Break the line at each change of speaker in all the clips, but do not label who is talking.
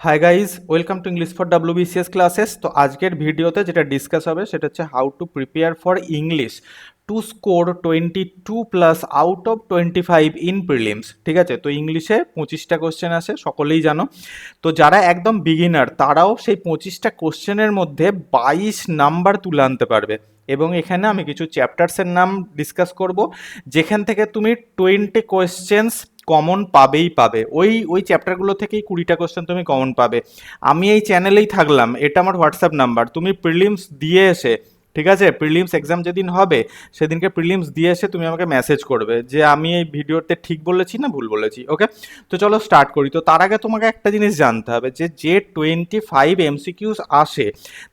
Hi guys, welcome to English for WBCS classes. তো আজকের ভিডিওতে যেটা ডিসকাস হবে সেটা হচ্ছে how to prepare for English to score 22+ out of 25 in prelims. ঠিক আছে, তো ইংলিশে 25টা কোশ্চেন আসে, সকলেই জানো। তো যারা একদম বিগিনার তারাও সেই 25টা কোশ্চেনের মধ্যে 22 নাম্বার তুলে আনতে পারবে। এবং এখানে আমি কিছু চ্যাপ্টার্সের নাম ডিসকাস করব, যেখান থেকে তুমি 20 কোয়েশ্চেন্স কমন পাবেই পাবে। ওই চ্যাপ্টারগুলো থেকেই 20টা কোশ্চেন তুমি কমন পাবে। আমি এই চ্যানেলেই থাকলাম, এটা আমার হোয়াটসঅ্যাপ নাম্বার। তুমি প্রিলিমস দিয়ে এসে, ঠিক আছে, প্রিলিমস এক্সাম যেদিন হবে সেদিনকে প্রিলিমস দিয়ে এসে তুমি আমাকে মেসেজ করবে যে আমি এই ভিডিওতে ঠিক বলেছি না ভুল বলেছি। ওকে, তো চলো স্টার্ট করি। তো তার আগে তোমাকে একটা জিনিস জানতে হবে যে 25 MCQs আসে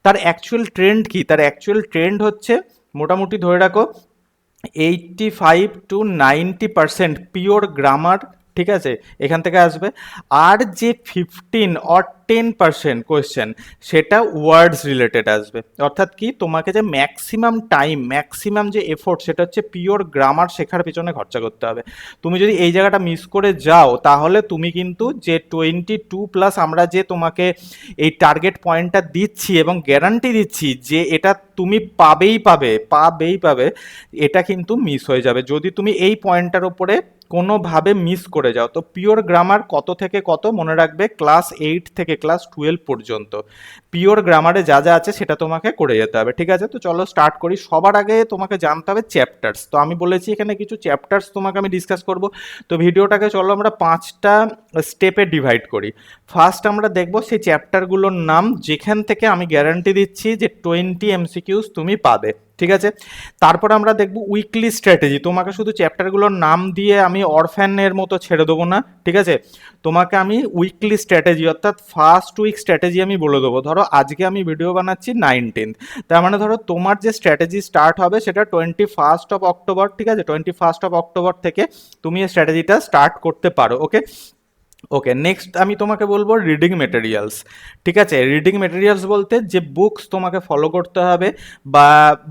তার অ্যাকচুয়াল ট্রেন্ড কি। তার অ্যাকচুয়াল ট্রেন্ড হচ্ছে মোটামুটি ধরে রাখো 85 to 90% পিওর গ্রামার, ঠিক আছে, এখান থেকে আসবে। আর যে 15 or 10% কোয়েশ্চেন সেটা ওয়ার্ডস রিলেটেড আসবে। অর্থাৎ কি, তোমাকে যে ম্যাক্সিমাম টাইম, ম্যাক্সিমাম যে এফোর্ট সেটা হচ্ছে পিওর গ্রামার শেখার পিছনে খরচা করতে হবে। তুমি যদি এই জায়গাটা মিস করে যাও তাহলে তুমি কিন্তু যে 22+ আমরা যে তোমাকে এই টার্গেট পয়েন্টটা দিচ্ছি এবং গ্যারান্টি দিচ্ছি যে এটা তুমি পাবেই পাবে, এটা কিন্তু মিস হয়ে যাবে যদি তুমি এই পয়েন্টটার উপরে কোনোভাবে মিস করে যাও। তো পিওর গ্রামার কত থেকে কত মনে রাখবে, ক্লাস 8 থেকে ক্লাস 12 পর্যন্ত পিওর গ্রামারে যা যা আছে সেটা তোমাকে করে যেতে হবে। ঠিক আছে, তো চলো স্টার্ট করি। সবার আগে তোমাকে জানতে হবে চ্যাপ্টার্স। তো আমি বলেছি এখানে কিছু চ্যাপ্টার্স তোমাকে আমি ডিসকাস করব। তো ভিডিওটাকে চলো আমরা 5টা স্টেপে ডিভাইড করি। ফার্স্ট আমরা দেখব সেই চ্যাপ্টারগুলোর নাম যেখান থেকে আমি গ্যারান্টি দিচ্ছি যে 20 MCQs তুমি পাবে। ঠিক আছে, তারপর আমরা দেখব উইকলি স্ট্র্যাটেজি। তোমাকে শুধু চ্যাপ্টারগুলোর নাম দিয়ে আমি অরফ্যানের মতো ছেড়ে দেবো না, ঠিক আছে, তোমাকে আমি উইকলি স্ট্র্যাটেজি অর্থাৎ ফার্স্ট উইক স্ট্র্যাটেজি আমি বলে দেবো। ধরো আজকে আমি ভিডিও বানাচ্ছি 19th, তার মানে ধরো তোমার যে স্ট্র্যাটেজি স্টার্ট হবে সেটা 21 অক্টোবর। ঠিক আছে, 21 অক্টোবর থেকে তুমি এই স্ট্র্যাটেজিটা স্টার্ট করতে পারো। ওকে ওকে, নেক্সট আমি তোমাকে বলবো রিডিং মেটেরিয়ালস। ঠিক আছে, রিডিং মেটেরিয়ালস বলতে যে বুকস তোমাকে ফলো করতে হবে বা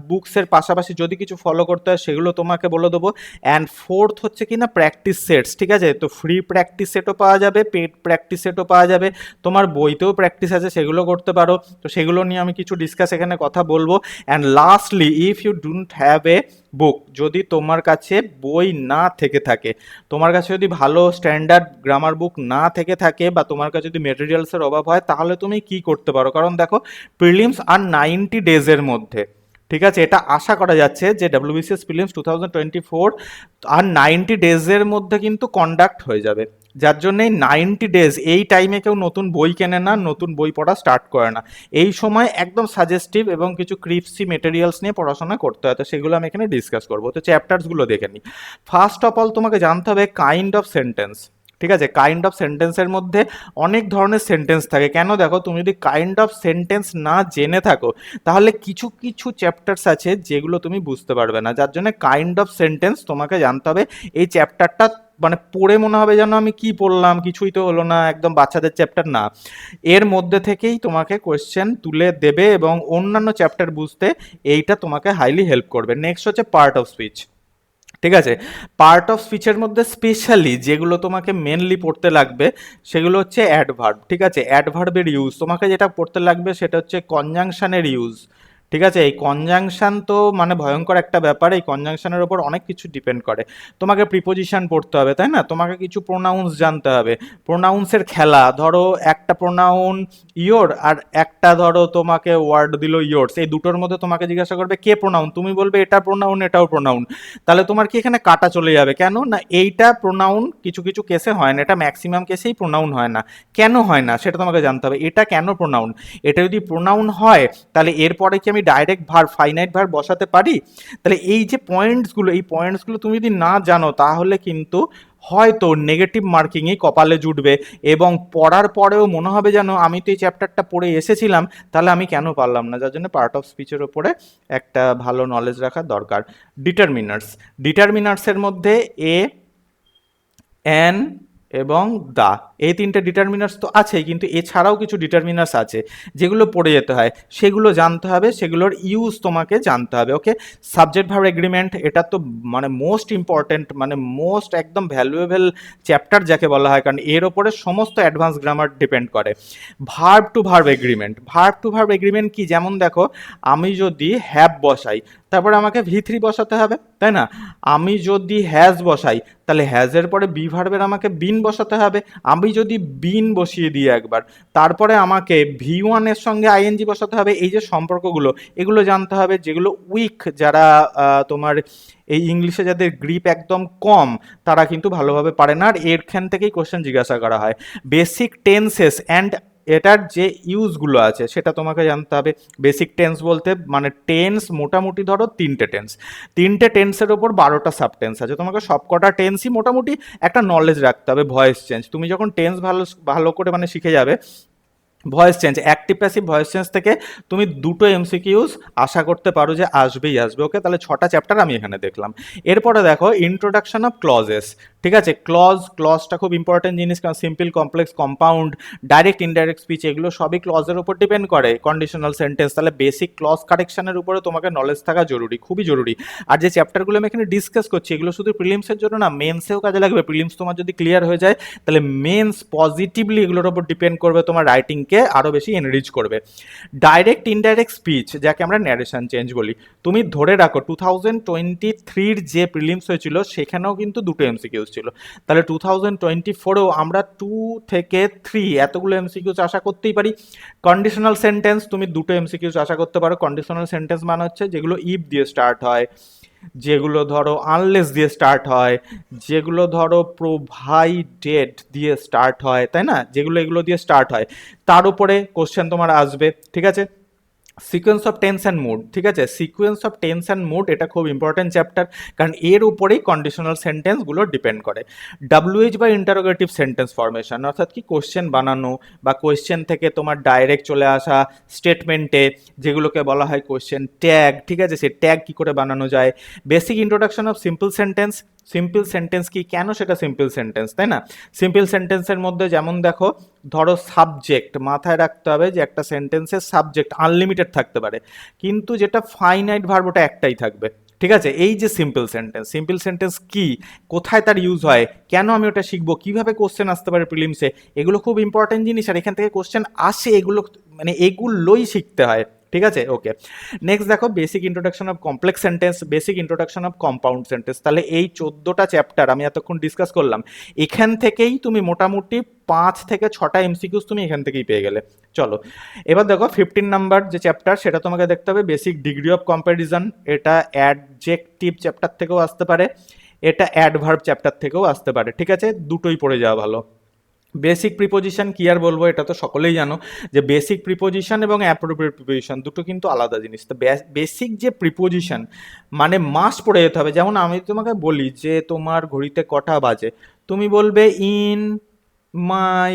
বুকসের পাশাপাশি যদি কিছু ফলো করতে হয় সেগুলো তোমাকে বলে দেবো। অ্যান্ড ফোর্থ হচ্ছে কি না, প্র্যাকটিস সেটস। ঠিক আছে, তো ফ্রি প্র্যাকটিস সেটও পাওয়া যাবে, পেড প্র্যাকটিস সেটও পাওয়া যাবে, তোমার বইতেও প্র্যাকটিস আছে, সেগুলো করতে পারো। তো সেগুলো নিয়ে আমি কিছু ডিসকাস এখানে কথা বলবো। And lastly, if you don't have a book, যদি তোমার কাছে বই না থেকে থাকে, তোমার কাছে যদি ভালো স্ট্যান্ডার্ড গ্রামার বুক না থেকে থাকে বা তোমার কাছে যদি মেটেরিয়ালসের অভাব হয়, তাহলে তুমি কি করতে পারো, কারণ দেখো প্রিলিমস আর 90 ডেজের মধ্যে, ঠিক আছে, এটা আশা করা যাচ্ছে যে WBCS প্রিলিমস 2024 আর 90 ডেজের মধ্যে কিন্তু কন্ডাক্ট হয়ে যাবে। যার জন্যে 90 ডেজ এই টাইমে কেউ নতুন বই কেনে না, নতুন বই পড়া স্টার্ট করে না। এই সময় একদম সাজেস্টিভ এবং কিছু ক্রিপসি মেটেরিয়ালস নিয়ে পড়াশোনা করতে হয়। তো সেগুলো আমি এখানে ডিসকাস করবো। তো চ্যাপ্টার্সগুলো দেখে নিই। ফার্স্ট অফ অল তোমাকে জানতে হবে কাইন্ড অফ সেন্টেন্স। ঠিক আছে, কাইন্ড অফ সেন্টেন্সের মধ্যে অনেক ধরনের সেন্টেন্স থাকে। কেন, দেখো তুমি যদি কাইন্ড অফ সেন্টেন্স না জেনে থাকো তাহলে কিছু কিছু চ্যাপ্টার্স আছে যেগুলো তুমি বুঝতে পারবে না। যার জন্য কাইন্ড অফ সেন্টেন্স তোমাকে জানতে হবে। এই চ্যাপ্টারটা মানে পড়ে মনে হবে যেন আমি কি পড়লাম, কিছুই তো হলো না, একদম বাচ্চাদের চ্যাপ্টার না। এর মধ্যে থেকেই তোমাকে কোয়েশ্চেন তুলে দেবে এবং অন্যান্য চ্যাপ্টার বুঝতে এইটা তোমাকে হাইলি হেল্প করবে। নেক্সট হচ্ছে পার্ট অফ স্পিচ। ঠিক আছে, পার্ট অফ স্পিচের মধ্যে স্পেশালি যেগুলো তোমাকে মেনলি পড়তে লাগবে সেগুলো হচ্ছে অ্যাডভার্ব। ঠিক আছে, অ্যাডভার্বের ইউজ তোমাকে যেটা পড়তে লাগবে সেটা হচ্ছে কনজাংশনের ইউজ। ঠিক আছে, এই কনজাংশন তো মানে ভয়ঙ্কর একটা ব্যাপার। এই কনজাংশনের ওপর অনেক কিছু ডিপেন্ড করে। তোমাকে প্রিপোজিশন পড়তে হবে, তাই না, তোমাকে কিছু প্রোনাউন্স জানতে হবে, প্রোনাউন্সের খেলা। ধরো একটা প্রোনাউন ইয়োর আর একটা ধরো তোমাকে ওয়ার্ড দিল ইয়োর্স, এই দুটোর মধ্যে তোমাকে জিজ্ঞাসা করবে কে প্রোনাউন, তুমি বলবে এটা প্রোনাউন এটাও প্রোনাউন। তাহলে তোমার কি এখানে কাটা চলে যাবে, কেন না এইটা প্রোনাউন কিছু কিছু কেসে হয় না, এটা ম্যাক্সিমাম কেসেই প্রোনাউন হয় না। কেন হয় না সেটা তোমাকে জানতে হবে। এটা কেন প্রোনাউন, এটা যদি প্রোনাউন হয় তাহলে এরপরে কি আমি ডাইরেক্ট ভার্ব, ফাইনাইট ভার্ব বসাতে পারি? তাহলে এই যে পয়েন্টসগুলো, এই পয়েন্টসগুলো তুমি যদি না জানো তাহলে কিন্তু হয়তো নেগেটিভ মার্কিংই কপালে জুটবে এবং পড়ার পরেও মনে হবে যেন আমি তো এই চ্যাপ্টারটা পড়ে এসেছিলাম, তাহলে আমি কেন পারলাম না। যার জন্য পার্ট অফ স্পিচের ওপরে একটা ভালো নলেজ রাখা দরকার। ডিটারমিনার্স, ডিটারমিনার্সের মধ্যে এ, এন, এবং দা, এই তিনটে ডিটারমিনার্স তো আছেই, কিন্তু এছাড়াও কিছু ডিটারমিনার্স আছে যেগুলো পড়ে যেতে হয়, সেগুলো জানতে হবে, সেগুলোর ইউজ তোমাকে জানতে হবে। ওকে, সাবজেক্ট ভার্ব এগ্রিমেন্ট, এটা তো মানে মোস্ট ইম্পর্টেন্ট, মানে মোস্ট একদম ভ্যালুয়েবল চ্যাপ্টার যাকে বলা হয়, কারণ এর ওপরে সমস্ত অ্যাডভান্স গ্রামার ডিপেন্ড করে। Verb to verb agreement, verb to verb agreement কি, যেমন দেখো আমি যদি হ্যাভ বসাই তারপরে আমাকে ভি3 বসাতে হবে, তাই না? আমি যদি হ্যাজ বসাই তাহলে হ্যাজের পরে বি ভার্বের আমাকে বিন বসাতে হবে। আমি যদি বিন বসিয়ে দিই একবার, তারপরে আমাকে ভি1 এর সঙ্গে আইএনজি বসাতে হবে। এই যে সম্পর্কগুলো, এগুলো জানতে হবে, যেগুলো উইক, যারা তোমার এই ইংলিশে যাদের গ্রিপ একদম কম, তারা কিন্তু ভালোভাবে পারে না, আর এরখান থেকেই কোশ্চেন জিজ্ঞাসা করা হয়। বেসিক টেন্সেস অ্যান্ড এটার যে ইউজগুলো আছে সেটা তোমাকে জানতে হবে। বেসিক টেন্স বলতে মানে টেন্স মোটামুটি ধরো তিনটে টেন্সের ওপর 12টা সাবটেন্স আছে, তোমাকে সবকটা টেন্সই মোটামুটি একটা নলেজ রাখতে হবে। ভয়েস চেঞ্জ, তুমি যখন টেন্স ভালো ভালো করে মানে শিখে যাবে, voice change, active passive voice change থেকে তুমি দুটো এমসিকিউজ আশা করতে পারো যে আসবেই আসবে। ওকে, তাহলে 6টা চ্যাপ্টার আমি এখানে দেখলাম। এরপরে দেখো ইন্ট্রোডাকশন অফ ক্লজেস, ঠিক আছে? ক্লজটা খুব ইম্পর্টেন্ট জিনিস, কারণ simple, complex, compound, direct indirect speech, এগুলো সবই ক্লজের উপর ডিপেন্ড করে। কন্ডিশনাল সেন্টেন্স, তাহলে বেসিক ক্লজ কারেকশনের উপরে তোমাকে নলেজ থাকা জরুরি, খুবই জরুরি। আর যে চ্যাপ্টারগুলো আমি এখানে ডিসকাস করছি, এগুলো শুধু প্রিলিমসের জন্য না, মেন্সেও কাজে লাগবে। প্রিলিমস তোমার যদি ক্লিয়ার হয়ে যায়, তাহলে মেন্স পজিটিভলি এগুলোর উপর ডিপেন্ড করবে, তোমার রাইটিংকে আরও বেশি এনরিচ করবে। ডাইরেক্ট ইনডাইরেক্ট স্পিচ, যাকে আমরা ন্যারেশন চেঞ্জ বলি, তুমি ধরে রাখো 2023-র যে প্রিলিমস হয়েছিল সেখানেও কিন্তু দুটো এমসিকিউজ ছিল, তাহলে 2024-এও আমরা 2 থেকে 3 এতগুলো এমসিকিউজ আশা করতেই পারি। কন্ডিশনাল সেন্টেন্স তুমি দুটো এমসিকিউজ আশা করতে পারো। কন্ডিশনাল সেন্টেন্স মানে হচ্ছে যেগুলো ইফ দিয়ে স্টার্ট হয়, যেগুলো ধরো আনলেস দিয়ে স্টার্ট হয়, যেগুলো ধরো প্রোভাইডেড দিয়ে স্টার্ট হয়, তাই না? যেগুলো এগুলো দিয়ে স্টার্ট হয়, তার উপরে কোশ্চেন তোমার আসবে, ঠিক আছে? Sequence of tense and mood, ঠিক আছে? Sequence of tense and mood এটা খুব ইম্পর্টেন্ট চ্যাপ্টার, কারণ এর উপরেই কন্ডিশনাল সেন্টেন্সগুলো ডিপেন্ড করে। ডাব্লিউএইচ বা ইন্টারোগেটিভ সেন্টেন্স ফরমেশন, অর্থাৎ কি কোশ্চেন বানানো বা কোশ্চেন থেকে তোমার ডাইরেক্ট চলে আসা স্টেটমেন্টে, যেগুলোকে বলা হয় কোশ্চেন ট্যাগ, ঠিক আছে? সে ট্যাগ কী করে বানানো যায়। Basic introduction of simple sentence, simple sentence কি, কেন সেটা সিম্পল সেন্টেন্স, তাই না? সিম্পল সেন্টেন্সের মধ্যে যেমন দেখো, ধরো সাবজেক্ট, মাথায় রাখতে হবে যে একটা সেন্টেন্সের সাবজেক্ট আনলিমিটেড থাকতে পারে, কিন্তু যেটা ফাইনাইট ভার্ব ওটা একটাই থাকবে, ঠিক আছে? এই যে সিম্পল সেন্টেন্স কি, কোথায় তার ইউজ হয়, কেন আমি ওটা শিখবো, কিভাবে কোশ্চেন আসতে পারে প্রিলিমসে, এগুলো খুব ইম্পর্টেন্ট জিনিস, আর এখান থেকে কোশ্চেন আসে, এগুলো মানে এগুলোই শিখতে হয়, ঠিক আছে? ওকে, নেক্সট দেখো basic introduction of complex sentence, basic introduction of compound sentence. তাহলে এই 14টা চ্যাপ্টার আমি এতক্ষণ ডিসকাস করলাম, এখান থেকেই তুমি মোটামুটি 5 থেকে 6টা এমসিকিউস তুমি এখান থেকেই পেয়ে গেলে। চলো এবার দেখো 15 নাম্বার যে চ্যাপ্টার, সেটা তোমাকে দেখতে হবে বেসিক ডিগ্রি অফ কম্প্যারিজন। এটা অ্যাডজেক্টিভ চ্যাপ্টার থেকেও আসতে পারে, এটা অ্যাডভার্ব চ্যাপ্টার থেকেও আসতে পারে, ঠিক আছে? দুটোই পড়ে যাওয়া ভালো। বেসিক প্রিপোজিশন কি আর বলবো, এটা তো সকলেই জানো যে বেসিক প্রিপোজিশন এবং অ্যাপ্রোপ্রিয়েট প্রিপোজিশন দুটো কিন্তু আলাদা জিনিস। তো বেসিক যে প্রিপোজিশন মানে মাস্ট পড়ে যেতে হবে। যেমন আমি তোমাকে বলি যে তোমার ঘড়িতে কটা বাজে, তুমি বলবে ইন মাই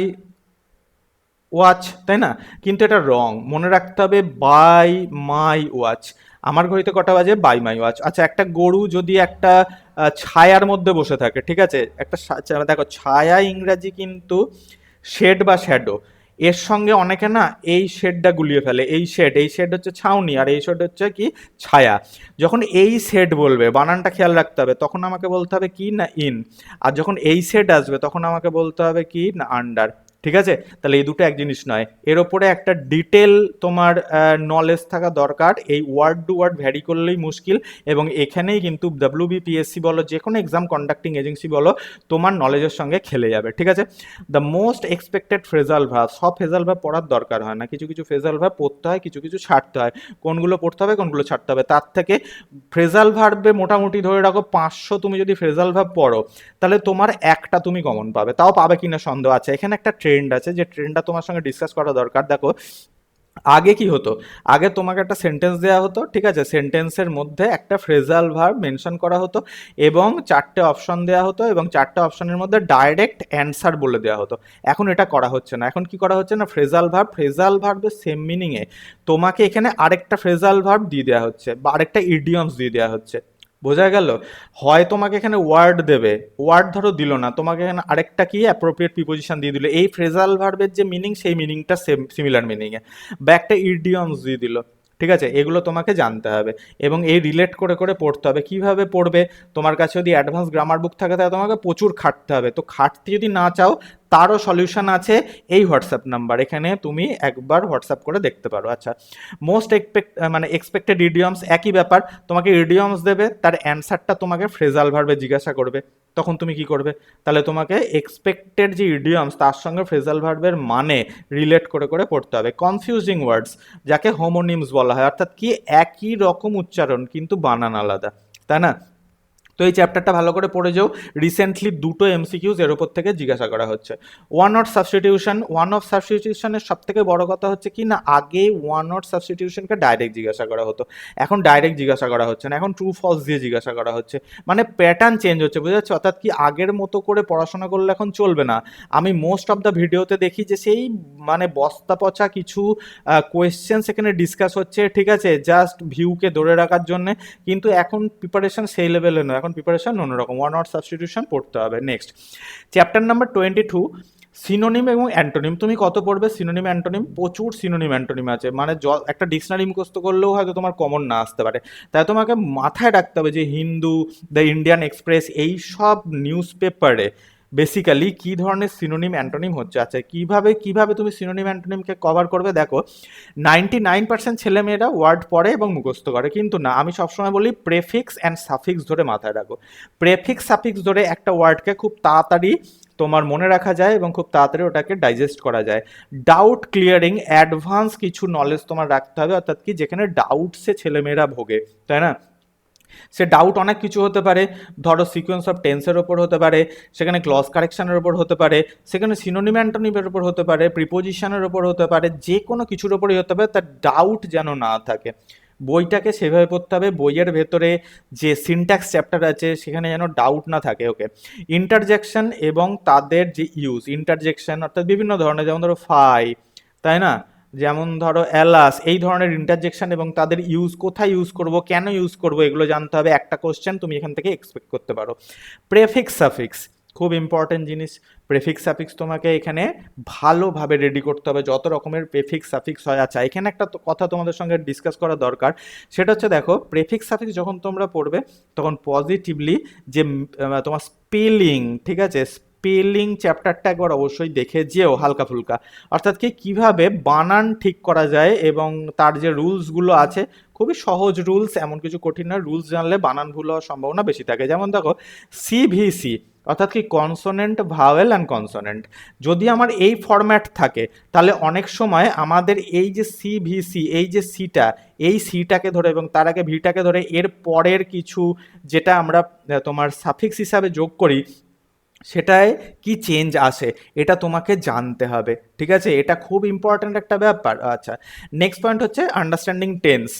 ওয়াচ, তাই না? কিন্তু এটা রং, মনে রাখতে হবে বাই মাই ওয়াচ। আমার ঘড়িতে কটা বাজে, বাই মাই ওয়াচ। আচ্ছা, একটা গরু যদি একটা ছায়ার মধ্যে বসে থাকে, ঠিক আছে? একটা দেখো ছায়া ইংরাজি কিন্তু শেড বা শ্যাডো, এর সঙ্গে অনেকে না এই শেডটা গুলিয়ে ফেলে। এই শেড হচ্ছে ছাউনি, আর এই শেড হচ্ছে কি, ছায়া। যখন এই শেড বলবে, বানানটা খেয়াল রাখতে হবে, তখন আমাকে বলতে হবে কি না ইন, আর যখন এই শেড আসবে তখন আমাকে বলতে হবে কি না আন্ডার, ঠিক আছে? তাহলে এই দুটো এক জিনিস নয়, এর ওপরে একটা ডিটেল তোমার নলেজ থাকা দরকার। এই ওয়ার্ড টু ওয়ার্ড ভ্যারি করলেই মুশকিল, এবং এখানেই কিন্তু WBPSC বলো, যে কোনো এক্সাম কন্ডাক্টিং এজেন্সি বলো, তোমার নলেজের সঙ্গে খেলে যাবে, ঠিক আছে? The most expected phrasal verb, সব ফ্রেজাল ভার্ব পড়ার দরকার হয় না, কিছু কিছু ফ্রেজাল ভার্ব পড়তে হয়, কিছু কিছু ছাড়তে হয়। কোনগুলো পড়তে হবে, কোনগুলো ছাড়তে হবে, তার থেকে ফ্রেজাল ভার্বে মোটামুটি ধরে রাখো 500 তুমি যদি ফ্রেজাল ভার্ব পড়ো, তাহলে তোমার একটা তুমি কমন পাবে, তাও পাবে কিনা সন্দেহ আছে। এখানে একটা ট্রেন্ড আছে, যে ট্রেন্ডটা তোমার সঙ্গে ডিসকাস করা দরকার। দেখো আগে কি হতো, আগে তোমাকে একটা সেন্টেন্স দেওয়া হতো, ঠিক আছে? সেন্টেন্সের মধ্যে একটা ফ্রেজাল ভার্ব মেনশন করা হতো, এবং 4টে অপশন দেওয়া হতো, এবং 4টে অপশনের মধ্যে ডাইরেক্ট অ্যান্সার বলে দেওয়া হতো। এখন এটা করা হচ্ছে না। এখন কি করা হচ্ছে না, ফ্রেজাল ভার্বের সেম মিনিংয়ে তোমাকে এখানে আরেকটা ফ্রেজাল ভার্ব দিয়ে দেওয়া হচ্ছে, বা আরেকটা ইডিয়মস দিয়ে দেওয়া হচ্ছে, বোঝা গেল? হয় তোমাকে এখানে ওয়ার্ড দেবে, ওয়ার্ড ধরো দিল না, তোমাকে এখানে আরেকটা কি অ্যাপ্রোপ্রিয়েট প্রিপোজিশন দিয়ে দিল, এই ফ্রেজাল ভার্বের যে মিনিং সেই মিনিংটা সেম সিমিলার মিনিংয়ে, বা একটা ইডিয়মস দিয়ে দিল। ঠিক আছে, এগুলো তোমাকে জানতে হবে এবং এই রিলেট করে করে পড়তে হবে। কিভাবে পড়বে? তোমার কাছে যদি অ্যাডভান্স গ্রামার বুক থাকে তাহলে তোমাকে প্রচুর খাটতে হবে। তো খাটতে যদি না চাও, তারও সলিউশন আছে এই হোয়াটসঅ্যাপ নাম্বার, এখানে তুমি একবার হোয়াটসঅ্যাপ করে দেখতে পারো। আচ্ছা, মোস্ট এক্সপেক্টেড ইডিয়মস, একই ব্যাপার, তোমাকে ইডিয়মস দেবে, তার অ্যান্সারটা তোমাকে ফ্রেজাল ভার্বে জিজ্ঞাসা করবে, তখন তুমি কি করবে? তাহলে তোমাকে এক্সপেক্টেড যে ইডিয়মস তার সঙ্গে ফ্রেজাল ভার্বের মানে রিলেট করে করে পড়তে হবে। কনফিউজিং ওয়ার্ডস, যাকে হোমোনিমস বলা হয়, অর্থাৎ কি একই রকম উচ্চারণ কিন্তু বানান আলাদা, তাই না? তো এই চ্যাপ্টারটা ভালো করে পড়ে যাও। রিসেন্টলি দুটো এমসিকিউজ এর উপর থেকে জিজ্ঞাসা করা হচ্ছে। One word substitution, one of সাবস্টিটিউশনের সব থেকে বড় কথা হচ্ছে কি না, আগে ওয়ান ওয়ার্ড সাবস্টিটিউশনকে ডাইরেক্ট জিজ্ঞাসা করা হতো, এখন ডাইরেক্ট জিজ্ঞাসা করা হচ্ছে না, এখন ট্রু ফলস দিয়ে জিজ্ঞাসা করা হচ্ছে। মানে প্যাটার্ন চেঞ্জ হচ্ছে, বুঝতে পারছো? অর্থাৎ কি আগের মতো করে পড়াশোনা করলে এখন চলবে না। আমি মোস্ট অফ দ্য ভিডিওতে দেখি যে সেই মানে বস্তা পচা কিছু কোয়েশ্চেন সেখানে ডিসকাস হচ্ছে, ঠিক আছে, জাস্ট ভিউকে ধরে রাখার জন্য, কিন্তু এখন প্রিপারেশন সেই লেভেলে নয়, এখন প্রিপারেশন অন্যরকম, ওয়ান ওয়ার্ড সাবস্টিটিউশন পড়তে হবে। নেক্সট চ্যাপ্টার নাম্বার 22, সিনোনিম এবং অ্যান্টোনিম। তুমি কত পড়বে সিনোনিম অ্যান্টোনিম? প্রচুর সিনোনিম অ্যান্টোনিম আছে, মানে একটা ডিকশনারি মুখস্থ করলেও হয়তো তোমার কমন না আসতে পারে। তাই তোমাকে মাথায় রাখতে হবে যে হিন্দু, দ্য ইন্ডিয়ান এক্সপ্রেস, এই সব নিউজ পেপারে বেসিক্যালি কী ধরনের সিনোনিম অ্যান্টোনিম হচ্ছে। আচ্ছা, কিভাবে কিভাবে তুমি সিনোনিম অ্যান্টোনিমকে কভার করবে? দেখো, 99% ছেলেমেয়েরা ওয়ার্ড পড়ে এবং মুখস্থ করে, কিন্তু না, আমি সবসময় বলি প্রেফিক্স অ্যান্ড সাফিক্স ধরে মাথায় রাখো। প্রেফিক্স সাফিক্স ধরে একটা ওয়ার্ডকে খুব তাড়াতাড়ি তোমার মনে রাখা যায় এবং খুব তাড়াতাড়ি ওটাকে ডাইজেস্ট করা যায়। ডাউট ক্লিয়ারিং, অ্যাডভান্স কিছু নলেজ তোমার রাখতে হবে, অর্থাৎ কি যেখানে ডাউটসে ছেলেমেয়েরা ভোগে, তাই না? সে ডাউট অনেক কিছু হতে পারে, ধরো সিকোয়েন্স অফ টেন্সের ওপর হতে পারে, সেখানে ক্লজ কারেকশনের ওপর হতে পারে, সেখানে সিনোনিম অ্যান্টোনিমের ওপর হতে পারে, প্রিপোজিশনের ওপর হতে পারে, যে কোনো কিছুর ওপরই হতে পারে, তার ডাউট যেন না থাকে। বইটাকে সেভাবে পড়তে হবে, বইয়ের ভেতরে যে সিনট্যাক্স চ্যাপ্টার আছে সেখানে যেন ডাউট না থাকে। ওকে, ইন্টারজেকশন এবং তাদের যে ইউজ, ইন্টারজেকশন অর্থাৎ বিভিন্ন ধরনের, যেমন ধরো ফাই, তাই না, যেমন ধরো অ্যালাস, এই ধরনের ইন্টারজেকশন এবং তাদের ইউজ, কোথায় ইউজ করব, কেন ইউজ করব, এগুলো জানতে হবে। একটা কোশ্চেন তুমি এখান থেকে এক্সপেক্ট করতে পারো। প্রেফিক্স সাফিক্স খুব ইম্পর্টেন্ট জিনিস। প্রেফিক্স সাফিক্স তোমাকে এখানে ভালোভাবে রেডি করতে হবে, যত রকমের প্রেফিক্স সাফিক্স হয়। আচ্ছা, এখানে একটা কথা তোমাদের সঙ্গে ডিসকাস করা দরকার, সেটা হচ্ছে দেখো, প্রেফিক্স সাফিক্স যখন তোমরা পড়বে তখন পজিটিভলি যে তোমার স্পেলিং, ঠিক আছে, স্পেলিং চ্যাপ্টারটা একবার অবশ্যই দেখে যেও হালকা ফুলকা, অর্থাৎ কি কীভাবে বানান ঠিক করা যায় এবং তার যে রুলসগুলো আছে, খুবই সহজ রুলস, এমন কিছু কঠিন না, রুলস জানলে বানান ভুল হওয়ার সম্ভাবনা বেশি থাকে। যেমন দেখো, সিভিসি অর্থাৎ কি কনসোনেন্ট, ভাওয়েল অ্যান্ড কনসোনেন্ট, যদি আমার এই ফরম্যাট থাকে তাহলে অনেক সময় আমাদের এই যে সিভিসি, এই যে সিটা, এই সিটাকে ধরে এবং তার আগে ভিটাকে ধরে এর পরের কিছু যেটা আমরা তোমার সাফিক্স হিসাবে যোগ করি, সেটায় কি চেঞ্জ আসে, এটা তোমাকে জানতে হবে। ঠিক আছে, এটা খুব ইম্পর্ট্যান্ট একটা ব্যাপার। আচ্ছা, নেক্সট পয়েন্ট হচ্ছে আন্ডারস্ট্যান্ডিং টেন্স।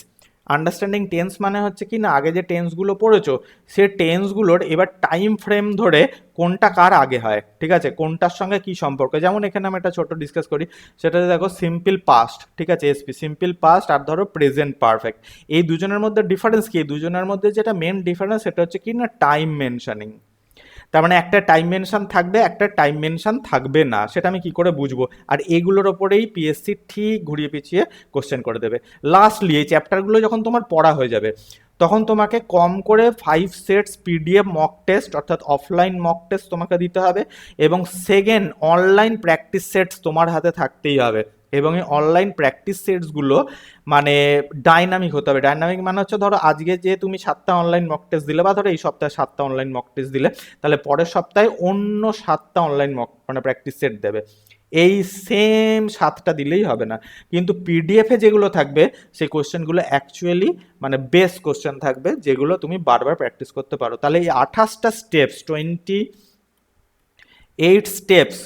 আন্ডারস্ট্যান্ডিং টেন্স মানে হচ্ছে কি না, আগে যে টেন্সগুলো পড়েছো সে টেন্সগুলোর এবার টাইম ফ্রেম ধরে কোনটা কার আগে হয়, ঠিক আছে, কোনটার সঙ্গে কি সম্পর্ক। যেমন এখানে আমি একটা ছোট ডিসকাস করি, সেটাতে দেখো সিম্পল পাস্ট, ঠিক আছে, এসপি সিম্পল পাস্ট, আর ধরো প্রেজেন্ট পারফেক্ট, এই দুজনের মধ্যে ডিফারেন্স কি? এই দুজনের মধ্যে যেটা মেন ডিফারেন্স সেটা হচ্ছে কি না, টাইম মেনশনিং। তার মানে একটা টাইম মেনশন থাকবে, একটা টাইম মেনশন থাকবে না, সেটা আমি কি করে বুঝবো? আর এগুলোর ওপরেই পিএসসি ঠিক ঘুরিয়ে পিছিয়ে কোশ্চেন করে দেবে। লাস্টলি এই চ্যাপ্টারগুলো যখন তোমার পড়া হয়ে যাবে তখন তোমাকে কম করে 5 সেটস পিডিএফ মক টেস্ট অর্থাৎ অফলাইন মক টেস্ট তোমাকে দিতে হবে, এবং সেকেন্ড অনলাইন প্র্যাকটিস সেটস তোমার হাতে থাকতেই হবে। এবং এই অনলাইন প্র্যাকটিস সেটসগুলো মানে ডাইনামিক হতে হবে। ডাইনামিক মানে হচ্ছে ধরো আজকে যে তুমি 7টা অনলাইন মক টেস্ট দিলে, বা ধরো এই সপ্তাহে 7টা অনলাইন মক টেস্ট দিলে, তাহলে পরের সপ্তাহে অন্য 7টা অনলাইন মক মানে প্র্যাকটিস সেট দেবে। এই সেম 7টা দিলেই হবে না, কিন্তু পিডিএফে যেগুলো থাকবে সেই কোশ্চেনগুলো অ্যাকচুয়ালি মানে বেস্ট কোশ্চেন থাকবে, যেগুলো তুমি বারবার প্র্যাকটিস করতে পারো। তাহলে এই 28টা স্টেপস, 28 স্টেপস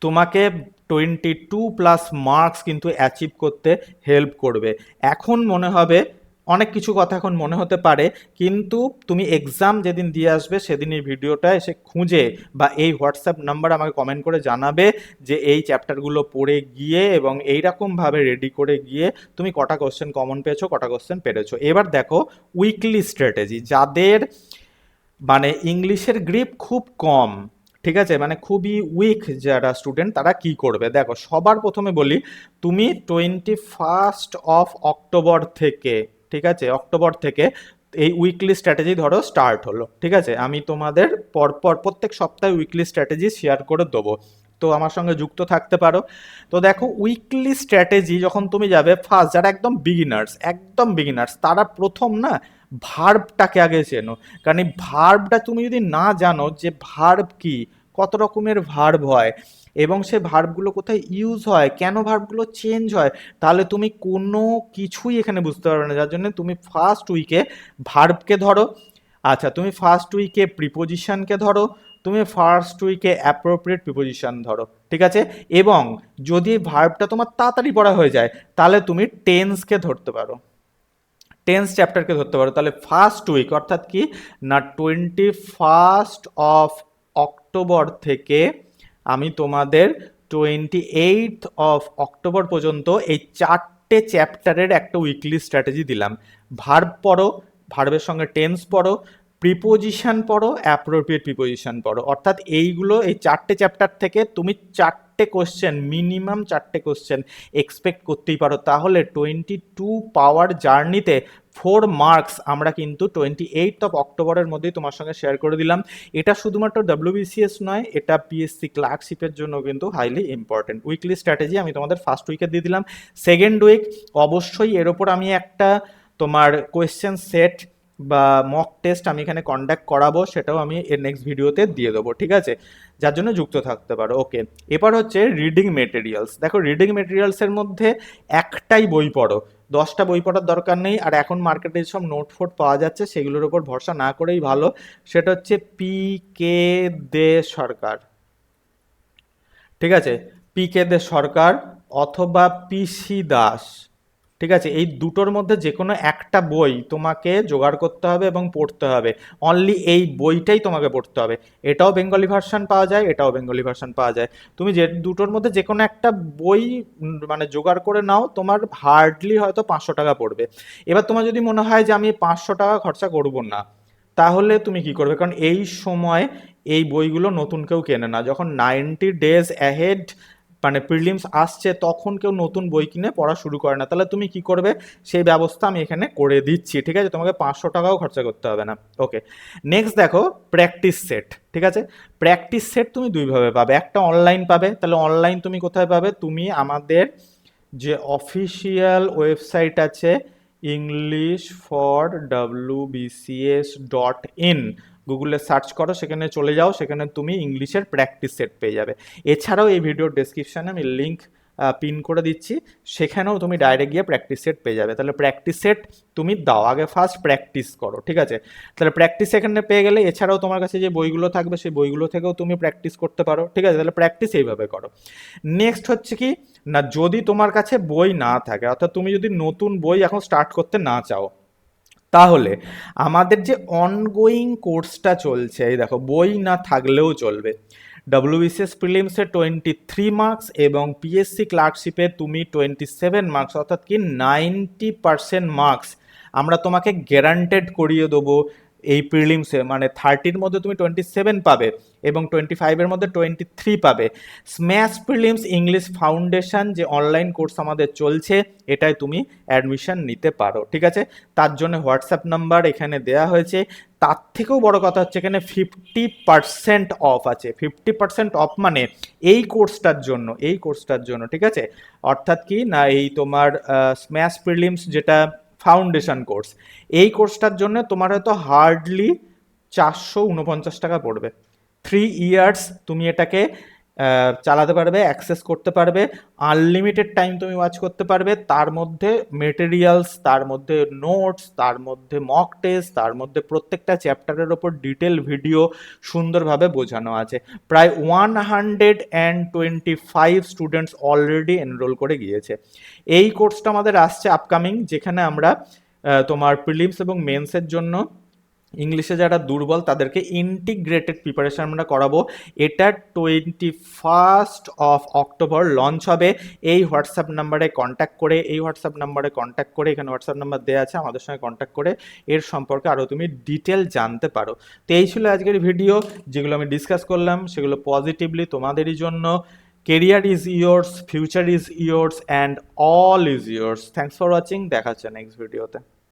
তোমাকে 22+ মার্কস কিন্তু অ্যাচিভ করতে হেল্প করবে। এখন মনে হবে অনেক কিছু কথা এখন মনে হতে পারে, কিন্তু তুমি এক্সাম যেদিন দিয়ে আসবে সেদিন এই ভিডিওটা এসে খুঁজে বা এই হোয়াটসঅ্যাপ নাম্বার আমাকে কমেন্ট করে জানাবে যে এই চ্যাপ্টারগুলো পড়ে গিয়ে এবং এইরকমভাবে রেডি করে গিয়ে তুমি কটা কোশ্চেন কমন পেয়েছো, কটা কোশ্চেন পেরেছো। এবার দেখো উইকলি স্ট্র্যাটেজি, যাদের মানে ইংলিশের গ্রিপ খুব কম, ঠিক আছে, মানে খুবই উইক যারা স্টুডেন্ট, তারা কি করবে দেখো। সবার প্রথমে বলি, তুমি 21 অক্টোবর থেকে, ঠিক আছে, অক্টোবর থেকে এই উইকলি স্ট্র্যাটেজি ধরো স্টার্ট হলো, ঠিক আছে। আমি তোমাদের পরপর প্রত্যেক সপ্তাহে উইকলি স্ট্র্যাটেজি শেয়ার করে দেবো, তো আমার সঙ্গে যুক্ত থাকতে পারো। তো দেখো উইকলি স্ট্র্যাটেজি যখন তুমি যাবে, ফার্স্ট যারা একদম বিগিনার্স, একদম বিগিনার্স, তারা প্রথম না ভার্বটাকে আগে চেনো। কারণ এই ভার্বটা তুমি যদি না জানো যে ভার্ব কি, কত রকমের ভার্ব হয় এবং সে ভার্বগুলো কোথায় ইউজ হয়, কেন ভার্বগুলো চেঞ্জ হয়, তাহলে তুমি কোনো কিছুই এখানে বুঝতে পারবে না। যার জন্য তুমি ফার্স্ট উইকে ভার্বকে ধরো, আচ্ছা তুমি ফার্স্ট উইকে প্রিপোজিশনকে ধরো, তুমি ফার্স্ট উইকে অ্যাপ্রোপ্রিয়েট প্রিপোজিশন ধরো, ঠিক আছে। এবং যদি ভার্বটা তোমার তাড়াতাড়ি পড়া হয়ে যায়, তাহলে তুমি টেন্সকে ধরতে পারো, টেন্স চ্যাপ্টারকে ধরতে পারো। তাহলে ফার্স্ট উইক অর্থাৎ কি না 21 অক্টোবর থেকে আমি তোমাদের 28 অক্টোবর পর্যন্ত এই 4টে চ্যাপ্টারের একটা উইকলি স্ট্র্যাটেজি দিলাম। ভার্ব পড়ো, ভার্বের সঙ্গে টেন্স পড়ো, প্রিপোজিশন পড়ো, অ্যাপ্রোপ্রিয়েট প্রিপোজিশন পড়ো। অর্থাৎ এইগুলো, এই 4টে চ্যাপ্টার থেকে তুমি 4টে কোশ্চেন, মিনিমাম 4টে কোশ্চেন এক্সপেক্ট করতেই পারো। তাহলে 22 পাওয়ার জার্নিতে 4 মার্কস আমরা কিন্তু 28 অক্টোবরের মধ্যেই তোমার সঙ্গে শেয়ার করে দিলাম। এটা শুধুমাত্র WBCS নয়, এটা পিএসসি ক্লার্কশিপের জন্য কিন্তু হাইলি ইম্পর্টেন্ট। উইকলি স্ট্র্যাটেজি আমি তোমাদের ফার্স্ট উইকে দিয়ে দিলাম। সেকেন্ড উইক অবশ্যই এর ওপর আমি একটা তোমার কোয়েশ্চেন সেট বা মক টেস্ট আমি এখানে কন্ডাক্ট করাবো, সেটাও আমি এর নেক্সট ভিডিওতে দিয়ে দেবো, ঠিক আছে, যার জন্য যুক্ত থাকতে পারো। ওকে, এবার হচ্ছে রিডিং মেটেরিয়ালস। দেখো রিডিং মেটেরিয়ালসের মধ্যে একটাই বই পড়ো, 10টা বই পড়ার দরকার নেই। আর এখন মার্কেটে যেসব নোট ফোট পাওয়া যাচ্ছে সেগুলোর উপর ভরসা না করেই ভালো। সেটা হচ্ছে PK দে সরকার, ঠিক আছে, PK দে সরকার অথবা PC দাস, ঠিক আছে। এই দুটোর মধ্যে যে কোনো একটা বই তোমাকে জোগাড় করতে হবে এবং পড়তে হবে। অনলি এই বইটাই তোমাকে পড়তে হবে। এটাও বেঙ্গলি ভার্সন পাওয়া যায়, এটাও বেঙ্গলি ভার্সন পাওয়া যায়। তুমি যে দুটোর মধ্যে যে কোনো একটা বই মানে জোগাড় করে নাও, তোমার হার্ডলি হয়তো 500 টাকা পড়বে। এবার তোমার যদি মনে হয় যে আমি 500 টাকা খরচা করব না, তাহলে তুমি কি করবে, কারণ এই সময় এই বইগুলো নতুন কেউ কেনে না। যখন 90 days অ্যাহেড মানে প্রিলিমস আসছে, তখন কেউ নতুন বই কিনে পড়া শুরু করে না। তাহলে তুমি কি করবে, সেই ব্যবস্থা আমি এখানে করে দিচ্ছি, ঠিক আছে, তোমাকে 500 টাকাও খরচা করতে হবে না। ওকে, নেক্সট দেখো প্র্যাকটিস সেট, ঠিক আছে। প্র্যাকটিস সেট তুমি দুইভাবে পাবে, একটা অনলাইন পাবে। তাহলে অনলাইন তুমি কোথায় পাবে, তুমি আমাদের যে অফিসিয়াল ওয়েবসাইট আছে englishforwbcs.in, গুগলে সার্চ করো, সেখানে চলে যাও, সেখানে তুমি ইংলিশের প্র্যাকটিস সেট পেয়ে যাবে। এছাড়াও এই ভিডিওর ডেসক্রিপশানে আমি লিঙ্ক পিন করে দিচ্ছি, সেখানেও তুমি ডাইরেক্ট গিয়ে প্র্যাকটিস সেট পেয়ে যাবে। তাহলে প্র্যাকটিস সেট তুমি দাও, আগে ফার্স্ট প্র্যাকটিস করো, ঠিক আছে। তাহলে প্র্যাকটিস এখানে পেয়ে গেলে এছাড়াও তোমার কাছে যে বইগুলো থাকবে সেই বইগুলো থেকেও তুমি প্র্যাকটিস করতে পারো, ঠিক আছে। তাহলে প্র্যাকটিস এইভাবে করো। নেক্সট হচ্ছে কি না, যদি তোমার কাছে বই না থাকে, অর্থাৎ তুমি যদি নতুন বই এখন স্টার্ট করতে না চাও, তাহলে আমাদের যে অনগোয়িং কোর্সটা চলছে, এই দেখো বই না থাকলেও চলবে। WBCS প্রিলিমসে 23 মার্কস এবং পিএসসি ক্লার্কশিপে তুমি 27 মার্কস, অর্থাৎ কি 90% মার্কস আমরা তোমাকে গ্যারান্টেড করিয়ে দেবো। এই প্রিলিমসে মানে 30-র মধ্যে তুমি 27 পাবে এবং 25-এর মধ্যে 23 পাবে। স্ম্যাশ প্রিলিমস ইংলিশ ফাউন্ডেশন যে অনলাইন কোর্স আমাদের চলছে, এটায় তুমি অ্যাডমিশন নিতে পারো, ঠিক আছে। তার জন্য হোয়াটসঅ্যাপ নাম্বার এখানে দেয়া হয়েছে। তার থেকেও বড় কথা হচ্ছে এখানে 50% অফ আছে। 50% অফ মানে এই কোর্সটার জন্য, এই কোর্সটার জন্য, ঠিক আছে। অর্থাৎ কি না, এই তোমার স্ম্যাশ প্রিলিমস যেটা ফাউন্ডেশন কোর্স, এই কোর্সটার জন্য তোমার হয়তো হার্ডলি 449 টাকা পড়বে। 3 ইয়ার্স তুমি এটাকে চালাতে পারবে, অ্যাক্সেস করতে পারবে, আনলিমিটেড টাইম তুমি ওয়াচ করতে পারবে। তার মধ্যে মেটেরিয়ালস, তার মধ্যে নোটস, তার মধ্যে মক টেস্ট, তার মধ্যে প্রত্যেকটা চ্যাপ্টারের ওপর ডিটেল ভিডিও সুন্দরভাবে বোঝানো আছে। প্রায় 125 স্টুডেন্টস অলরেডি এনরোল করে গিয়েছে। এই কোর্সটা আমাদের আসছে আপকামিং, যেখানে আমরা
তোমার প্রিলিমস এবং মেন্সের জন্য ইংলিশে যারা দুর্বল তাদেরকে ইন্টিগ্রেটেড প্রিপারেশন আমরা করাবো। এটা 21 অক্টোবর লঞ্চ হবে। এই হোয়াটসঅ্যাপ নাম্বারে কন্ট্যাক্ট করে, এখানে হোয়াটসঅ্যাপ নাম্বার দেওয়া আছে, আমাদের সঙ্গে কন্ট্যাক্ট করে এর সম্পর্কে আরও তুমি ডিটেল জানতে পারো। তো এই ছিল আজকের ভিডিও, যেগুলো আমি ডিসকাস করলাম সেগুলো পজিটিভলি তোমাদেরই জন্য। Career is yours, future is yours, and all is yours. Thanks for watching, দেখা হচ্ছে নেক্সট ভিডিওতে।